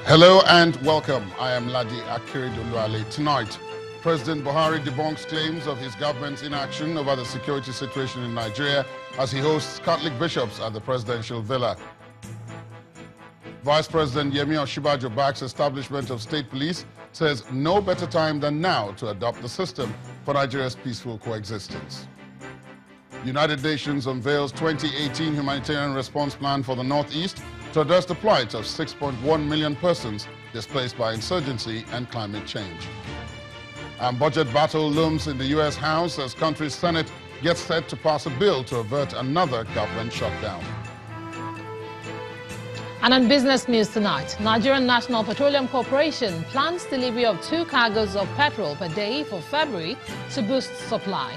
Hello and welcome. I am Ladi Akiridoluale. Tonight, President Buhari debunks claims of his government's inaction over the security situation in Nigeria as he hosts Catholic bishops at the presidential villa. Vice President Yemi Osinbajo backs establishment of state police, says no better time than now to adopt the system for Nigeria's peaceful coexistence. United Nations unveils 2018 humanitarian response plan for the Northeast to address the plight of 6.1 million persons displaced by insurgency and climate change. And budget battle looms in the U.S. House as country's Senate gets set to pass a bill to avert another government shutdown. And on business news tonight, Nigerian National Petroleum Corporation plans delivery of 2 cargoes of petrol per day for February to boost supply.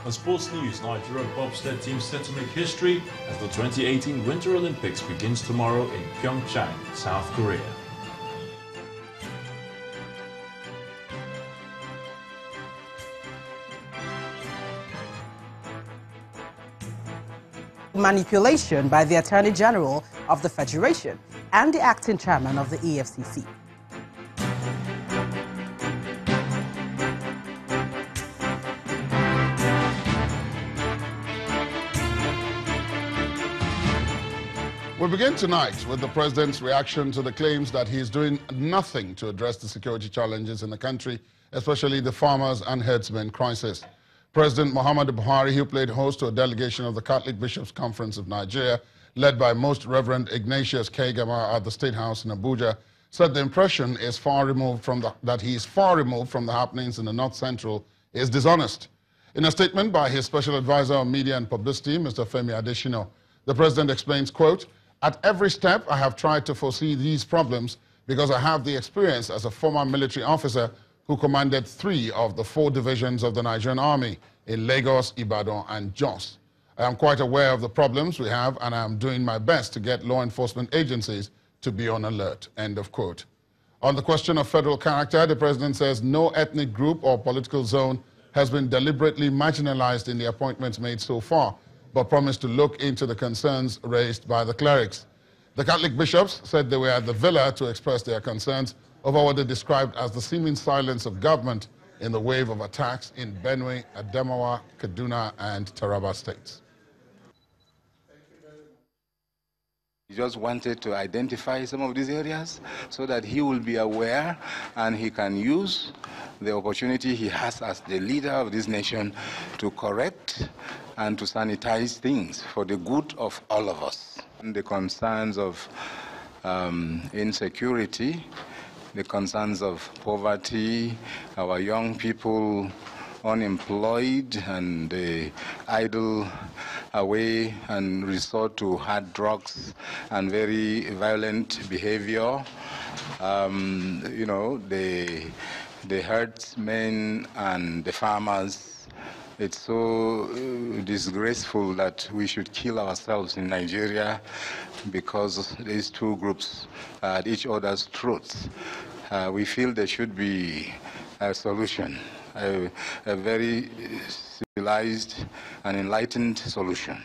On sports news, Nigeria bobsled team set to make history as the 2018 Winter Olympics begins tomorrow in Pyeongchang, South Korea. Manipulation by the Attorney General of the Federation and the acting chairman of the EFCC. We begin tonight with the president's reaction to the claims that he is doing nothing to address the security challenges in the country, especially the farmers and herdsmen crisis. President Muhammadu Buhari, who played host to a delegation of the Catholic Bishops' Conference of Nigeria, led by Most Reverend Ignatius K. Gama at the State House in Abuja, said the impression is that he is far removed from the happenings in the North Central is dishonest. In a statement by his special advisor on media and publicity, Mr. Femi Adesina, the president explains, quote, "At every step, I have tried to foresee these problems because I have the experience as a former military officer who commanded 3 of the 4 divisions of the Nigerian Army in Lagos, Ibadan, and Jos. I am quite aware of the problems we have, and I am doing my best to get law enforcement agencies to be on alert." End of quote. On the question of federal character, the president says no ethnic group or political zone has been deliberately marginalized in the appointments made so far, but promised to look into the concerns raised by the clerics. The Catholic bishops said they were at the villa to express their concerns over what they described as the seeming silence of government in the wave of attacks in Benue, Adamawa, Kaduna, and Taraba states. He just wanted to identify some of these areas so that he will be aware and he can use the opportunity he has as the leader of this nation to correct and to sanitize things for the good of all of us. And the concerns of insecurity, the concerns of poverty, our young people unemployed and idle away and resort to hard drugs and very violent behavior. You know, the herdsmen and the farmers. It's so disgraceful that we should kill ourselves in Nigeria because these 2 groups are at each other's throats. We feel there should be a solution, a very civilized and enlightened solution.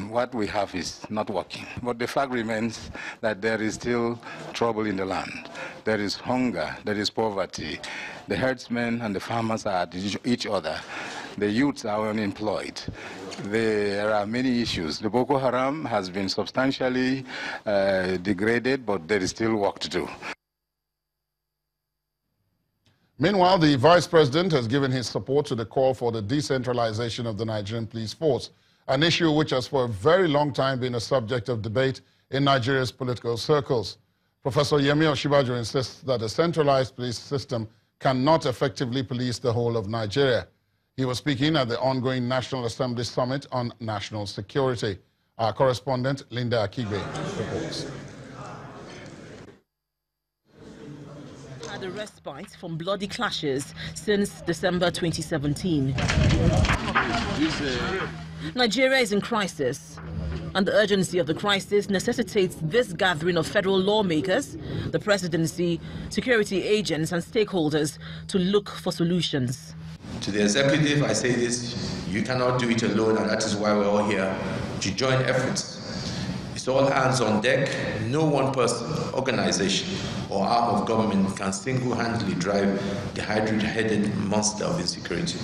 What we have is not working. But the fact remains that there is still trouble in the land. There is hunger, there is poverty. The herdsmen and the farmers are at each other. The youths are unemployed. There are many issues. The Boko Haram has been substantially degraded, but there is still work to do. Meanwhile, the vice president has given his support to the call for the decentralization of the Nigerian police force, an issue which has for a very long time been a subject of debate in Nigeria's political circles. Professor Yemi Osinbajo insists that a centralized police system cannot effectively police the whole of Nigeria. He was speaking at the ongoing National Assembly Summit on National Security. Our correspondent, Linda Akigbe, reports. Had a respite from bloody clashes since December 2017. Nigeria is in crisis, and the urgency of the crisis necessitates this gathering of federal lawmakers, the presidency, security agents and stakeholders to look for solutions. To the executive, I say this, you cannot do it alone, and that is why we're all here, to join efforts It's all hands on deck. No one person, organization, or arm of government can single-handedly drive the hydra-headed monster of insecurity.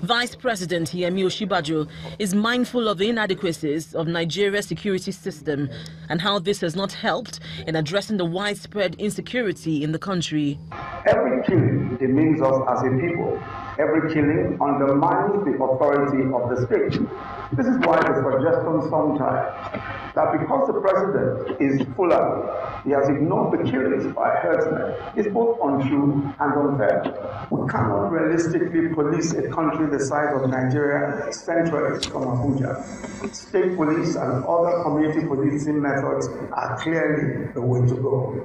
Vice President Yemi Osinbajo is mindful of the inadequacies of Nigeria's security system and how this has not helped in addressing the widespread insecurity in the country. Every killing demeans us as a people. Every killing undermines the authority of the state. This is why the suggestion sometimes that because the president is Fulani, he has ignored the killings by herdsmen is both untrue and unfair. We cannot realistically police a country the size of Nigeria centralized from Abuja. State police and other community policing methods are clearly the way to go.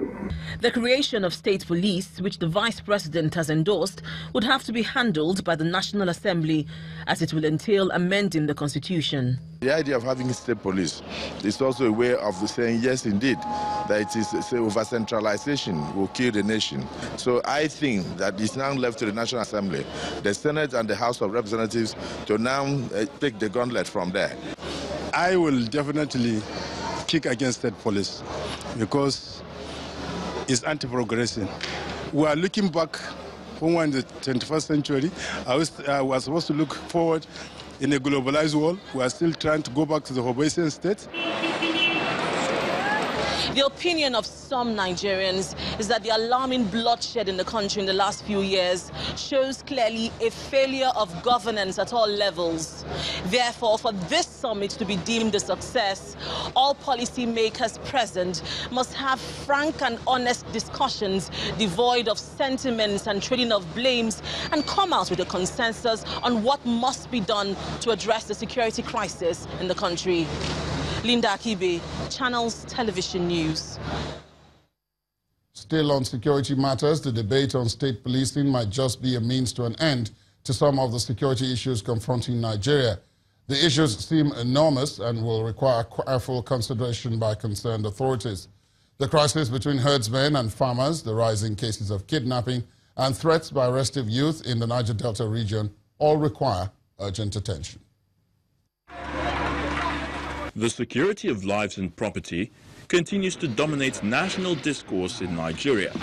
The creation of state police, which the vice president has endorsed, would have to be handled by the National Assembly, as it will entail amending the constitution. The idea of having state police is also a way of saying, yes, indeed, that it is over-centralization will kill the nation. So I think that it's now left to the National Assembly, the Senate and the House of Representatives to now take the gauntlet from there. I will definitely kick against state police because it's anti-progression. We are looking back when we're in the 21st century. I was supposed to look forward in a globalized world. We are still trying to go back to the Hobbesian state. The opinion of some Nigerians is that the alarming bloodshed in the country in the last few years shows clearly a failure of governance at all levels. Therefore, for this summit to be deemed a success, all policymakers present must have frank and honest discussions devoid of sentiments and trading of blames, and come out with a consensus on what must be done to address the security crisis in the country. Linda Akibe, Channels Television News. Still on security matters, the debate on state policing might just be a means to an end to some of the security issues confronting Nigeria. The issues seem enormous and will require careful consideration by concerned authorities. The crisis between herdsmen and farmers, the rising cases of kidnapping, and threats by restive youth in the Niger Delta region all require urgent attention. The security of lives and property continues to dominate national discourse in Nigeria,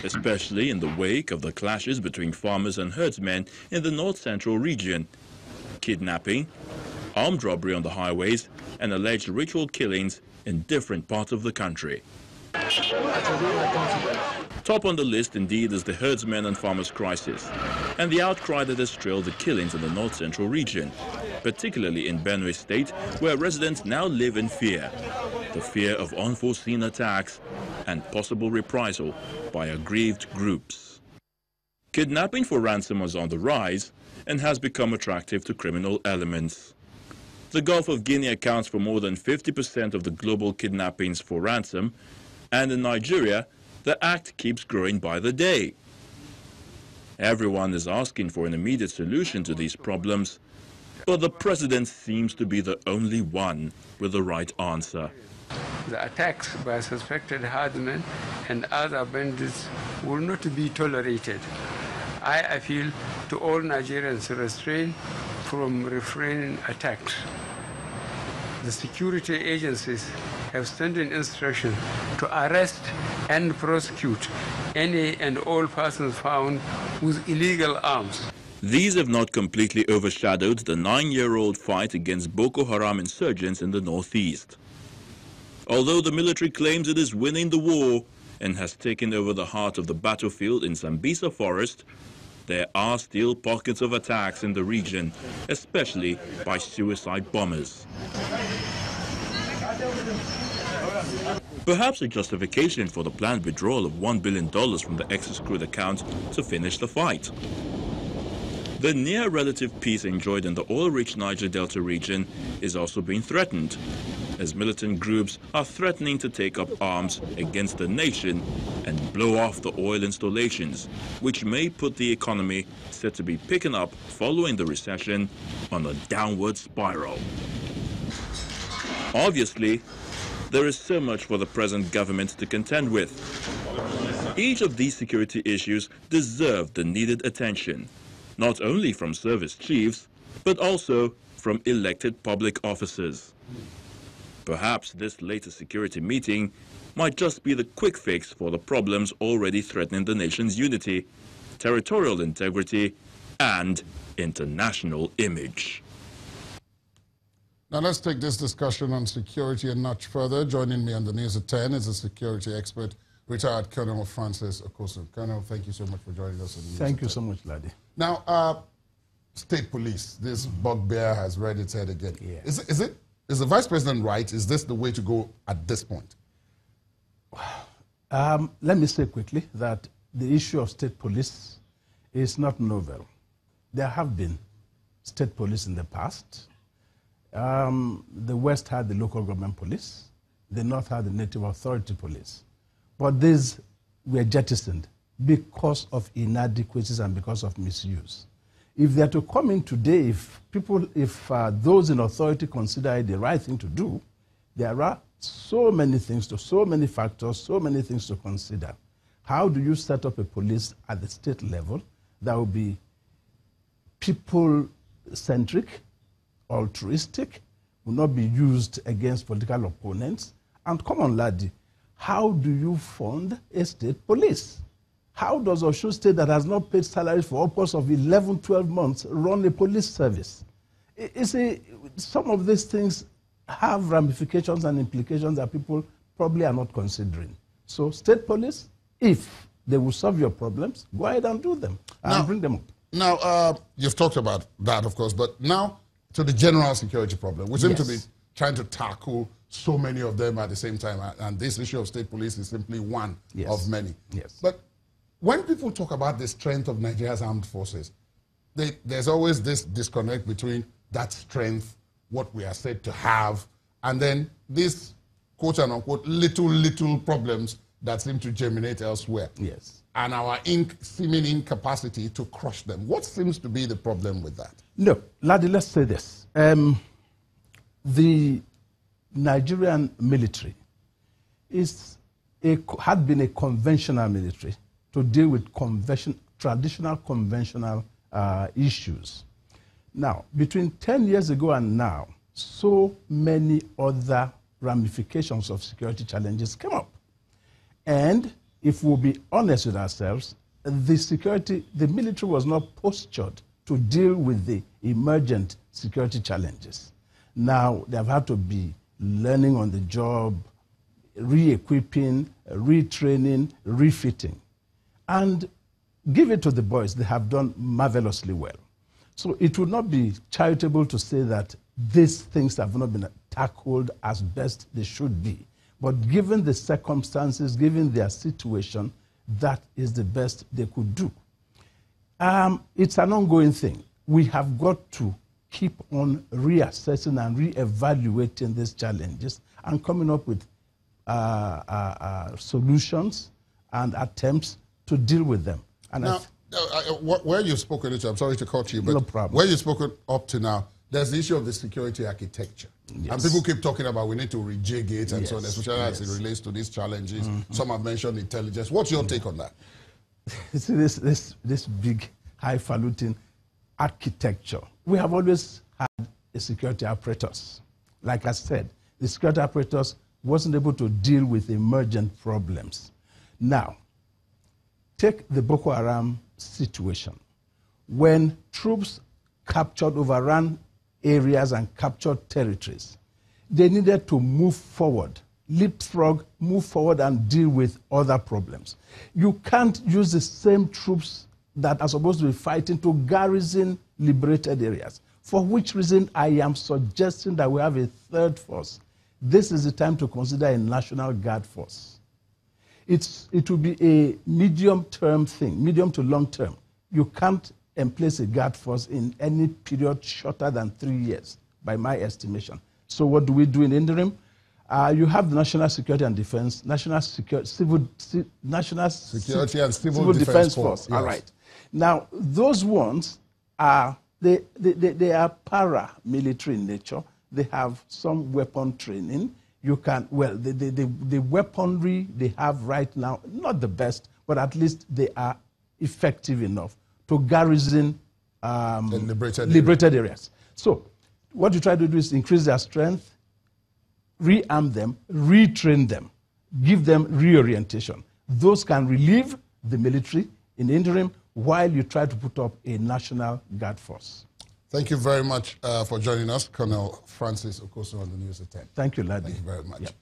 especially in the wake of the clashes between farmers and herdsmen in the north-central region. Kidnapping, armed robbery on the highways, and alleged ritual killings in different parts of the country. Top on the list indeed is the herdsmen and farmers crisis, and the outcry that has trailed the killings in the north-central region, particularly in Benue State, where residents now live in fear. The fear of unforeseen attacks and possible reprisal by aggrieved groups. Kidnapping for ransom was on the rise and has become attractive to criminal elements. The Gulf of Guinea accounts for more than 50% of the global kidnappings for ransom, and in Nigeria, the act keeps growing by the day. Everyone is asking for an immediate solution to these problems, but the president seems to be the only one with the right answer. The attacks by suspected herdsmen and other bandits will not be tolerated. I appeal to all Nigerians to refrain from refraining attacks. The security agencies have standing instruction to arrest and prosecute any and all persons found with illegal arms. These have not completely overshadowed the 9-year-old fight against Boko Haram insurgents in the northeast. Although the military claims it is winning the war and has taken over the heart of the battlefield in Sambisa Forest, there are still pockets of attacks in the region, especially by suicide bombers. Perhaps a justification for the planned withdrawal of $1 billion from the ex-escrowed account to finish the fight. The near relative peace enjoyed in the oil-rich Niger Delta region is also being threatened, as militant groups are threatening to take up arms against the nation and blow off the oil installations, which may put the economy set to be picking up following the recession on a downward spiral. Obviously, there is so much for the present government to contend with. Each of these security issues deserve the needed attention, not only from service chiefs, but also from elected public officers. Perhaps this latest security meeting might just be the quick fix for the problems already threatening the nation's unity, territorial integrity, and international image. Now let's take this discussion on security a notch further. Joining me on the news at 10 is a security expert, retired Colonel Francis Okosun. Colonel, thank you so much for joining us on the news. Thank you so much, Laddie. Now, state police, this bugbear has reared its head again. Yeah. Is the Vice President right? Is this the way to go at this point? Let me say quickly that the issue of state police is not novel. There have been state police in the past. The West had the local government police. The North had the native authority police. But these were jettisoned because of inadequacies and because of misuse. If they are to come in today, if those in authority consider it the right thing to do, there are so many factors, so many things to consider. How do you set up a police at the state level that will be people-centric, altruistic, will not be used against political opponents? And come on, laddie, how do you fund a state police? How does Osun State, that has not paid salaries for upwards of 11, 12 months, run a police service? You see, some of these things have ramifications and implications that people probably are not considering. So state police, if they will solve your problems, go ahead and do them and bring them up. Now, you've talked about that, of course, but now to the general security problem. We seem to be trying to tackle so many of them at the same time, and this issue of state police is simply one of many. Yes. But when people talk about the strength of Nigeria's armed forces, there's always this disconnect between that strength, what we are said to have, and then these quote-unquote little problems that seem to germinate elsewhere. Yes. And our seeming incapacity to crush them. What seems to be the problem with that? No, laddie, let's say this. The Nigerian military had been a conventional military to deal with traditional conventional issues. Now, between 10 years ago and now, so many other ramifications of security challenges came up. And if we'll be honest with ourselves, the military was not postured to deal with the emergent security challenges. Now, they've had to be learning on the job, re-equipping, retraining, refitting. And give it to the boys, they have done marvelously well. So it would not be charitable to say that these things have not been tackled as best they should be. But given the circumstances, given their situation, that is the best they could do. It's an ongoing thing. We have got to keep on reassessing and reevaluating these challenges and coming up with solutions and attempts to deal with them. And now, where you've spoken, I'm sorry to cut you, but no problem. Where you've spoken up to now, there's the issue of the security architecture. Yes. And people keep talking about we need to rejig it and so on, especially as it relates to these challenges. Some have mentioned intelligence. What's your take on that? See, this big, highfalutin architecture. We have always had a security apparatus. Like I said, the security apparatus wasn't able to deal with emergent problems. Now, take the Boko Haram situation. When troops overran areas and captured territories, they needed to move forward, leapfrog, move forward and deal with other problems. You can't use the same troops that are supposed to be fighting to garrison liberated areas, for which reason I am suggesting that we have a third force. This is the time to consider a National Guard force. It will be a medium-term thing, medium to long-term. You can't place a guard force in any period shorter than 3 years, by my estimation. So what do we do in the interim? You have the National Security and Defense, National Security and Civil Defense Force. Yes. All right. Now, those ones are, they are paramilitary in nature. They have some weapon training. You can, well, the weaponry they have right now, not the best, but at least they are effective enough to garrison liberated areas. So what you try to do is increase their strength, rearm them, retrain them, give them reorientation. Those can relieve the military in the interim while you try to put up a National Guard force. Thank you very much for joining us, Colonel Francis Okoso on the News at 10. Thank you, Ladi. Thank you very much. Yep.